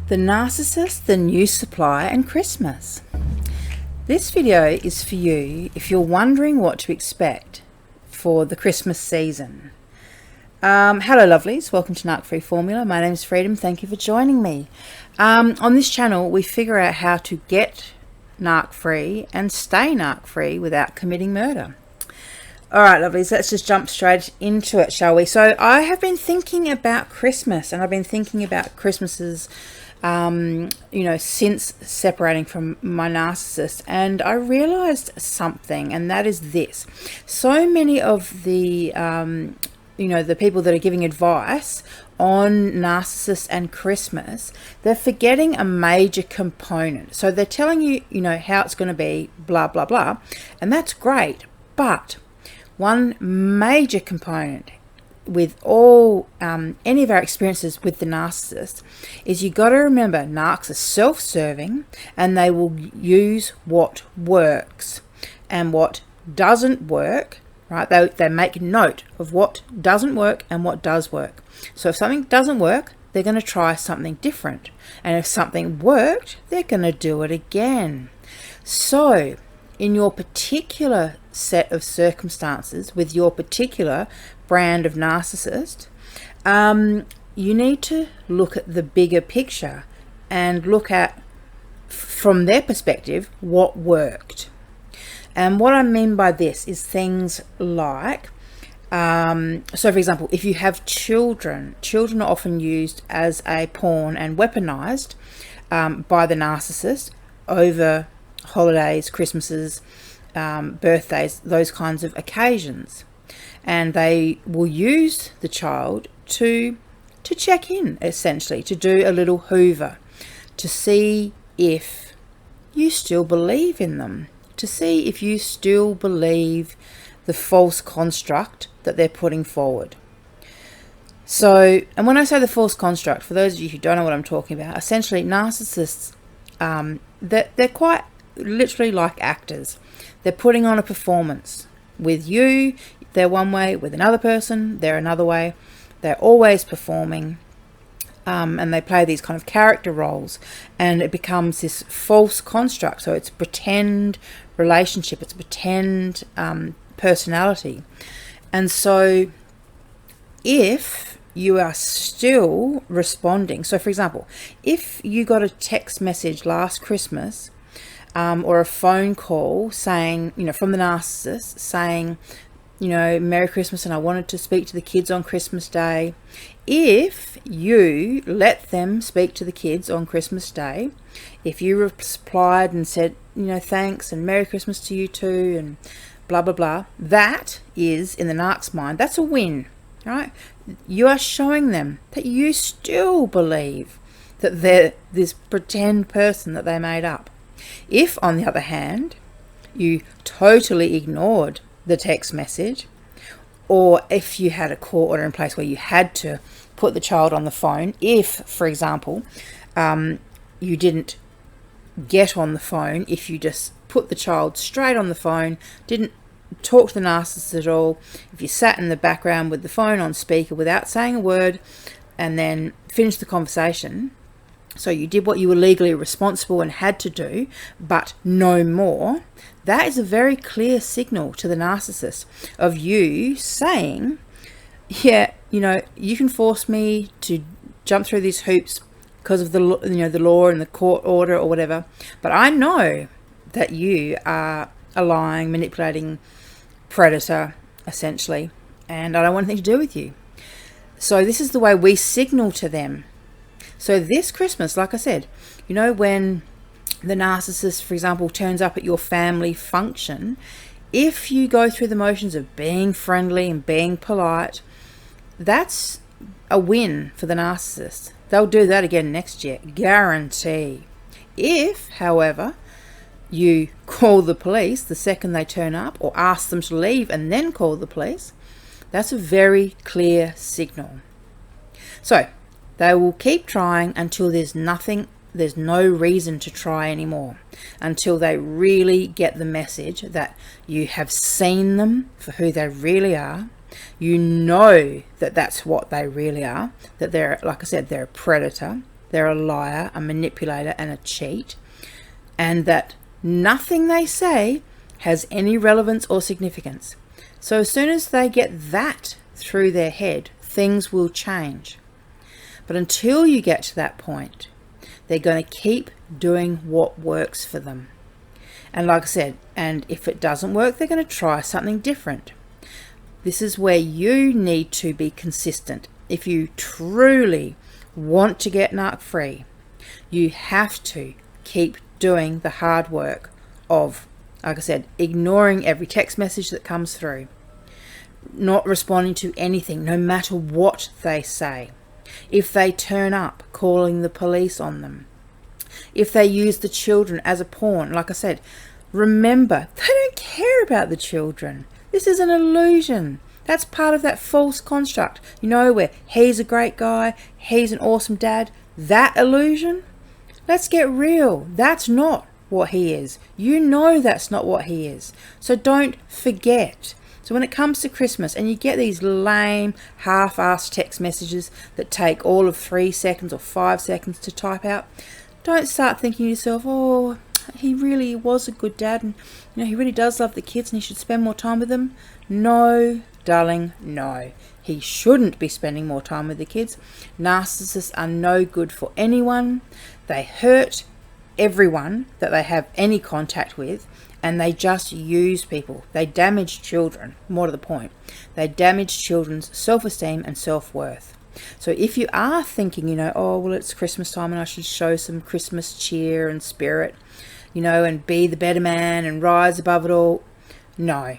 The Narcissist, the New Supply and Christmas. This video is for you if you're wondering what to expect for the Christmas season. Hello lovelies, welcome to Narc Free Formula. My name is Freedom, thank you for joining me. On this channel we figure out how to get narc free and stay narc free without committing murder. Alright lovelies, let's just jump straight into it, shall we? So I have been thinking about Christmas, and I've been thinking about Christmases since separating from my narcissist, and I realized something, and that is this. So many of the the people that are giving advice on narcissists and Christmas, they're forgetting a major component. So they're telling you, how it's going to be, blah blah blah, and that's great, but one major component with all any of our experiences with the narcissist is you got to remember narcs are self-serving, and they will use what works and what doesn't work, right? They make note of what doesn't work and what does work. So if something doesn't work, they're going to try something different, and if something worked, they're going to do it again. So in your particular set of circumstances with your particular brand of narcissist, you need to look at the bigger picture and look at, from their perspective, what worked. And what I mean by this is things like, so for example, if you have children are often used as a pawn and weaponized by the narcissist over holidays, Christmases, birthdays, those kinds of occasions. And they will use the child to check in, essentially, to do a little hoover, to see if you still believe in them, to see if you still believe the false construct that they're putting forward. So, and when I say the false construct, for those of you who don't know what I'm talking about, essentially narcissists, they're quite literally like actors. They're putting on a performance. With you, they're one way. With another person, they're another way. They're always performing, and they play these kind of character roles, and it becomes this false construct. So it's a pretend relationship, it's a pretend personality. And so if you are still responding, so for example, if you got a text message last Christmas or a phone call saying, from the narcissist saying, Merry Christmas, and I wanted to speak to the kids on Christmas Day. If you let them speak to the kids on Christmas Day, if you replied and said, thanks and Merry Christmas to you too, and blah, blah, blah, that is, in the narc's mind, that's a win, right? You are showing them that you still believe that they're this pretend person that they made up. If, on the other hand, you totally ignored the text message, or if you had a court order in place where you had to put the child on the phone, if, for example, you didn't get on the phone, if you just put the child straight on the phone, didn't talk to the narcissist at all, if you sat in the background with the phone on speaker without saying a word and then finished the conversation, so you did what you were legally responsible and had to do, but no more, that is a very clear signal to the narcissist of you saying, yeah, you can force me to jump through these hoops because of the law and the court order or whatever, but I know that you are a lying, manipulating predator, essentially, and I don't want anything to do with you. So this is the way we signal to them. So this Christmas, like I said, when the narcissist, for example, turns up at your family function, if you go through the motions of being friendly and being polite, that's a win for the narcissist. They'll do that again next year, guarantee. If, however, you call the police the second they turn up, or ask them to leave and then call the police, that's a very clear signal. So they will keep trying until there's no reason to try anymore, until they really get the message that you have seen them for who they really are, You know that that's what they really are, that they're, like I said, they're a predator. they're a liar, a manipulator, and a cheat, and that nothing they say has any relevance or significance. So as soon as they get that through their head, things will change. But until you get to that point, they're going to keep doing what works for them. And like I said, and if it doesn't work, they're going to try something different. This is where you need to be consistent. If you truly want to get narc free, you have to keep doing the hard work of, like I said, ignoring every text message that comes through, not responding to anything, no matter what they say. If they turn up, calling the police on them. If they use the children as a pawn, like I said, remember, they don't care about the children. This is an illusion. That's part of that false construct, where he's a great guy, he's an awesome dad. That illusion, let's get real. That's not what he is. That's not what he is. So don't forget. So when it comes to Christmas and you get these lame, half-assed text messages that take all of 3 seconds or 5 seconds to type out, don't start thinking to yourself, oh, he really was a good dad, and he really does love the kids and he should spend more time with them. No, darling, no. He shouldn't be spending more time with the kids. Narcissists are no good for anyone. They hurt everyone that they have any contact with, and they just use people. They damage children, more to the point. They damage children's self-esteem and self-worth. So if you are thinking, oh, well, it's Christmas time and I should show some Christmas cheer and spirit, and be the better man and rise above it all, no.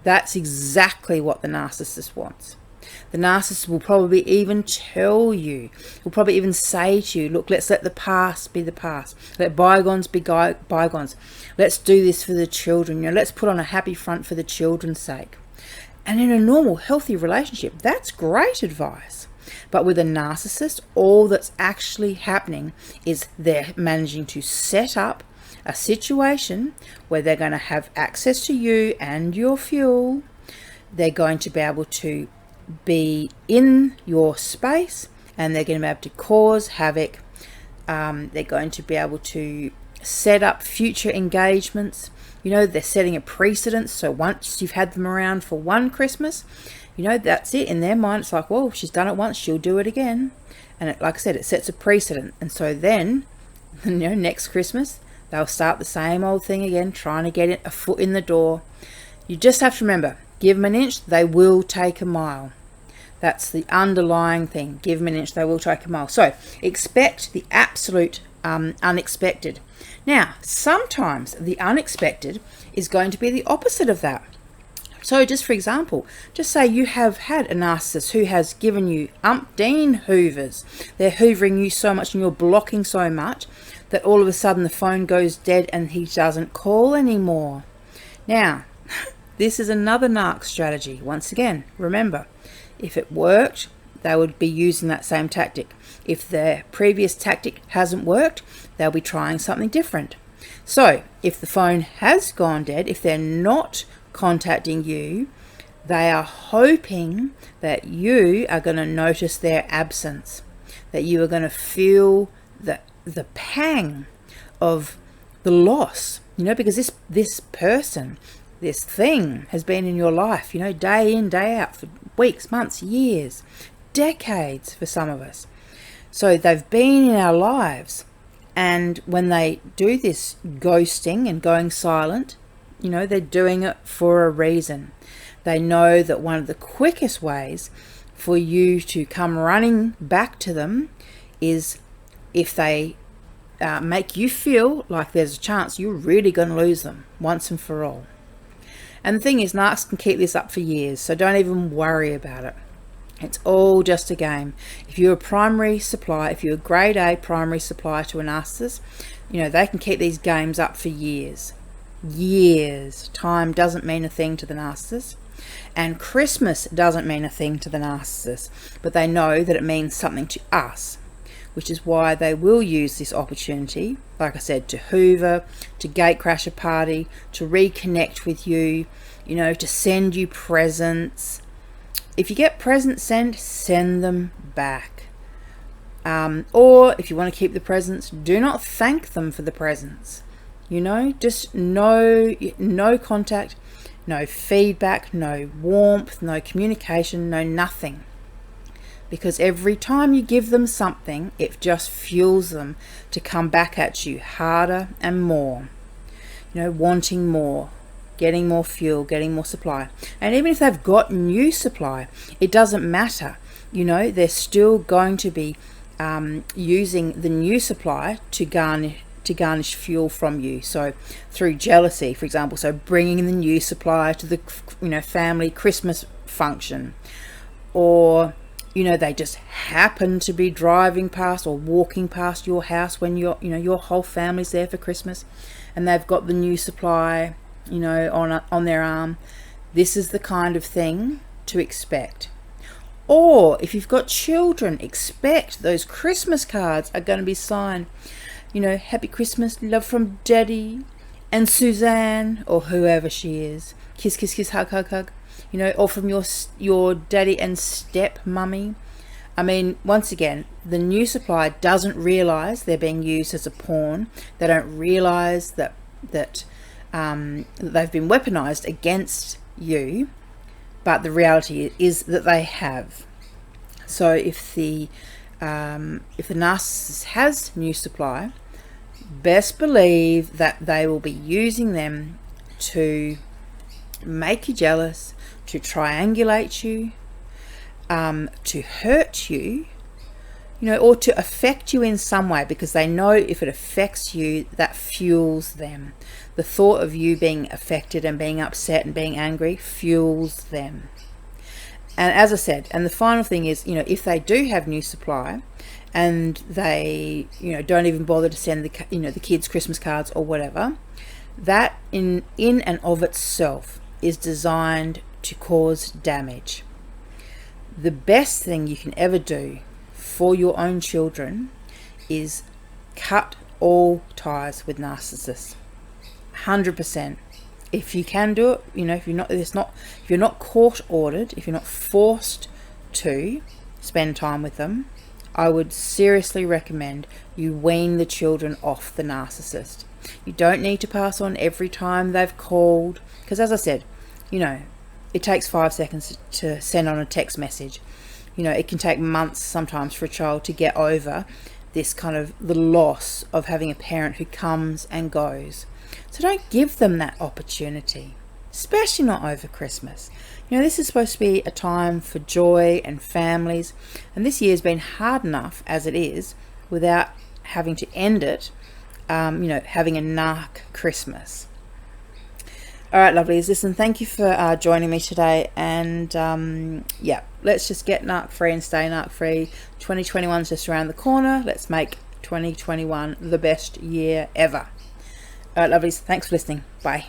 That's exactly what the narcissist wants. The narcissist will probably even tell you, will probably even say to you, look, let's let the past be the past. Let bygones be bygones. Let's do this for the children. Let's put on a happy front for the children's sake. And in a normal, healthy relationship, that's great advice. But with a narcissist, all that's actually happening is they're managing to set up a situation where they're going to have access to you and your fuel. They're going to be able to be in your space, and they're going to be able to cause havoc. They're going to be able to set up future engagements. They're setting a precedent. So once you've had them around for one Christmas, that's it. In their mind, it's like, well, she's done it once, she'll do it again. And like I said, it sets a precedent. And so then, next Christmas, they'll start the same old thing again, trying to get a foot in the door. You just have to remember, give them an inch, they will take a mile. That's the underlying thing. Give them an inch, they will take a mile. So expect the absolute unexpected. Now, sometimes the unexpected is going to be the opposite of that. So just for example, just say you have had a narcissist who has given you umpteen hoovers. They're hoovering you so much and you're blocking so much that all of a sudden the phone goes dead and he doesn't call anymore. Now, this is another narc strategy. Once again, remember, if it worked, they would be using that same tactic. If their previous tactic hasn't worked, they'll be trying something different. So if the phone has gone dead, if they're not contacting you, they are hoping that you are going to notice their absence, that you are going to feel the pang of the loss, because this person, this thing has been in your life, day in, day out, for weeks, months, years, decades for some of us. So they've been in our lives, and when they do this ghosting and going silent, they're doing it for a reason. They know that one of the quickest ways for you to come running back to them is if they make you feel like there's a chance you're really going to lose them once and for all. And the thing is, narcs can keep this up for years, so don't even worry about it. It's all just a game. If you're a primary supplier, if you're a grade A primary supplier to a narcissist, they can keep these games up for years. Years. Time doesn't mean a thing to the narcissist, and Christmas doesn't mean a thing to the narcissist, but they know that it means something to us, which is why they will use this opportunity, like I said, to hoover, to gate crash a party, to reconnect with you, to send you presents. If you get presents sent, send them back. Or if you want to keep the presents, do not thank them for the presents. You know, just no contact, no feedback, no warmth, no communication, no nothing. Because every time you give them something, it just fuels them to come back at you harder and more. You know, wanting more, getting more fuel, getting more supply. And even if they've got new supply, it doesn't matter. You know, they're still going to be using the new supply to garnish fuel from you. So through jealousy, for example, so bringing in the new supply to the family Christmas function, or they just happen to be driving past or walking past your house when your whole family's there for Christmas, and they've got the new supply on their arm. This is the kind of thing to expect. Or if you've got children, expect those Christmas cards are going to be signed, Happy Christmas, love from Daddy and Suzanne, or whoever she is. Kiss, kiss, kiss, hug, hug, hug. Or from your daddy and step mummy. I mean, once again, the new supply doesn't realise they're being used as a pawn. They don't realise that they've been weaponised against you, but the reality is that they have. So if the narcissist has new supply, best believe that they will be using them to make you jealous, to triangulate you, to hurt you, or to affect you in some way, because they know if it affects you, that fuels them. The thought of you being affected and being upset and being angry fuels them. And as I said, and the final thing is, if they do have new supply and they, don't even bother to send the kids Christmas cards or whatever, that in and of itself is designed to cause damage. The best thing you can ever do for your own children is cut all ties with narcissists. 100%. If you can do it, if you're not court ordered, if you're not forced to spend time with them, I would seriously recommend you wean the children off the narcissist. You don't need to pass on every time they've called, because as I said, it takes 5 seconds to send on a text message. It can take months sometimes for a child to get over this kind of the loss of having a parent who comes and goes. So don't give them that opportunity, especially not over Christmas. This is supposed to be a time for joy and families, and this year's been hard enough as it is without having to end it, having a narc Christmas. All right, lovelies, listen, thank you for joining me today, and let's just get narc free and stay narc free. 2021 is just around the corner. Let's make 2021 the best year ever. All right, lovelies, thanks for listening. Bye.